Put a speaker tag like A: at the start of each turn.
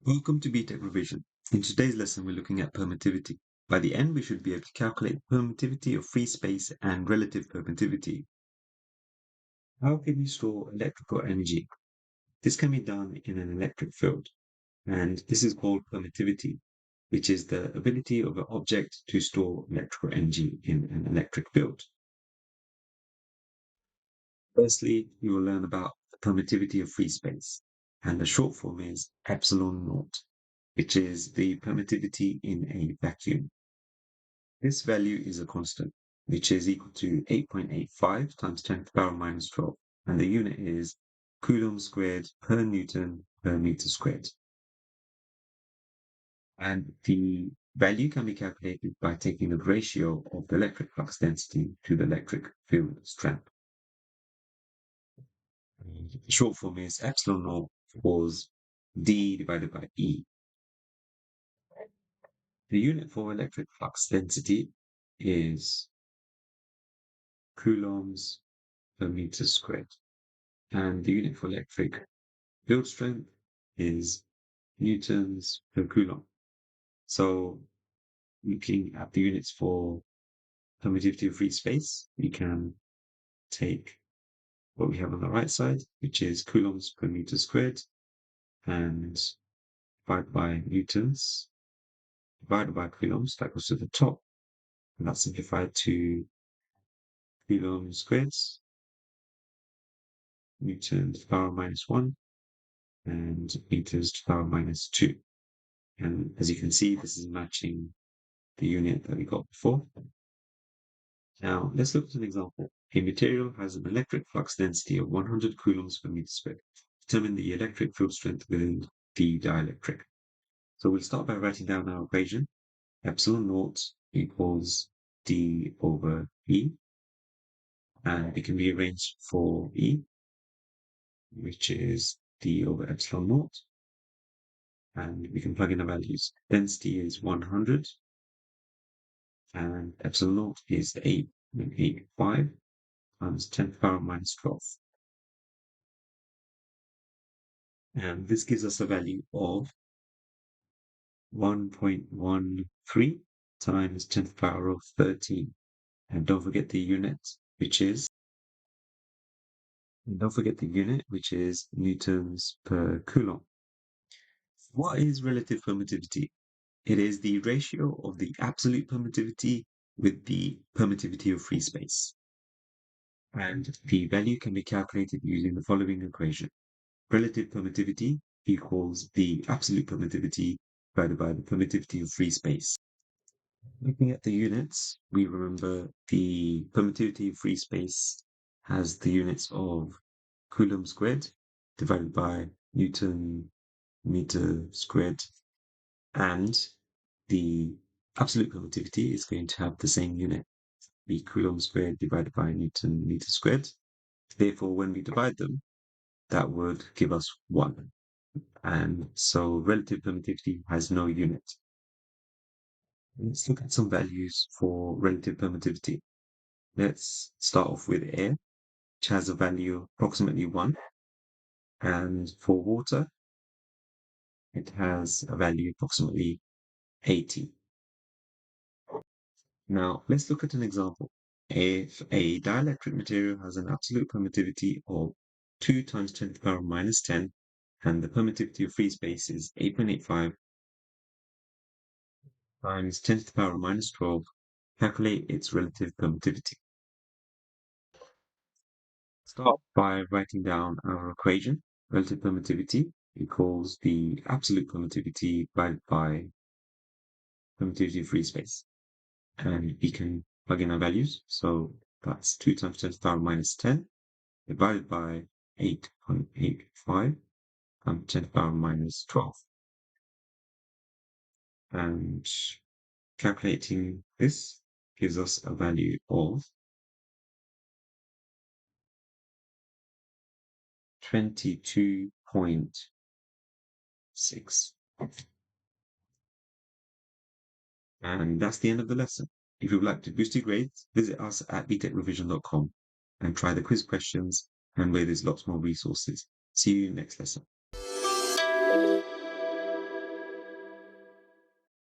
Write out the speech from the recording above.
A: Welcome to BTEC Revision. In today's lesson, we're looking at permittivity. By the end, we should be able to calculate the permittivity of free space and relative permittivity. How can you store electrical energy? This can be done in an electric field, and this is called permittivity, which is the ability of an object to store electrical energy in an electric field. Firstly, you will learn about the permittivity of free space, and the short form is epsilon naught, which is the permittivity in a vacuum. This value is a constant, which is equal to 8.85 times 10 to the power minus 12, and the unit is Coulomb squared per Newton per meter squared. And the value can be calculated by taking the ratio of the electric flux density to the electric field strength. And the short form is epsilon naught equals D divided by E. The unit for electric flux density is coulombs per meter squared. And the unit for electric field strength is newtons per coulomb. So looking at the units for permittivity of free space, we can take what we have on the right side, which is coulombs per meter squared, and divide by newtons, divided by coulombs, that goes to the top, and that's simplified to coulombs squared, newtons to the power minus 1, and meters to the power minus 2. And as you can see, this is matching the unit that we got before. Now, let's look at an example. A material has an electric flux density of 100 coulombs per meter squared. Determine the electric field strength within the dielectric. So we'll start by writing down our equation. Epsilon naught equals D over E. And it can be arranged for E, which is D over epsilon naught. And we can plug in the values. Density is 100. And epsilon naught is 8.85 times 10 to the power minus 12. And this gives us a value of 1.13 times 10 to the power of 13. And don't forget the unit, which is newtons per coulomb. What is relative permittivity? It is the ratio of the absolute permittivity with the permittivity of free space. And the value can be calculated using the following equation. Relative permittivity equals the absolute permittivity divided by the permittivity of free space. Looking at the units, we remember the permittivity of free space has the units of Coulomb squared divided by Newton meter squared, and the absolute permittivity is going to have the same unit, the Coulomb squared divided by Newton meter squared. Therefore, when we divide them, that would give us 1. And so relative permittivity has no unit. Let's look at some values for relative permittivity. Let's start off with air, which has a value of approximately 1. And for water, it has a value approximately 80. Now, let's look at an example. If a dielectric material has an absolute permittivity of 2 times 10 to the power minus 10, and the permittivity of free space is 8.85 times 10 to the power minus 12, calculate its relative permittivity. Start by writing down our equation. Relative permittivity equals the absolute permittivity divided by permittivity of free space. And we can plug in our values. So that's 2 times 10 to the power minus 10 divided by 8.85 times 10 to the power minus 12. And calculating this gives us a value of 22.6. And that's the end of the lesson. If you would like to boost your grades, visit us at btechrevision.com and try the quiz questions and where there's lots more resources. See you next lesson.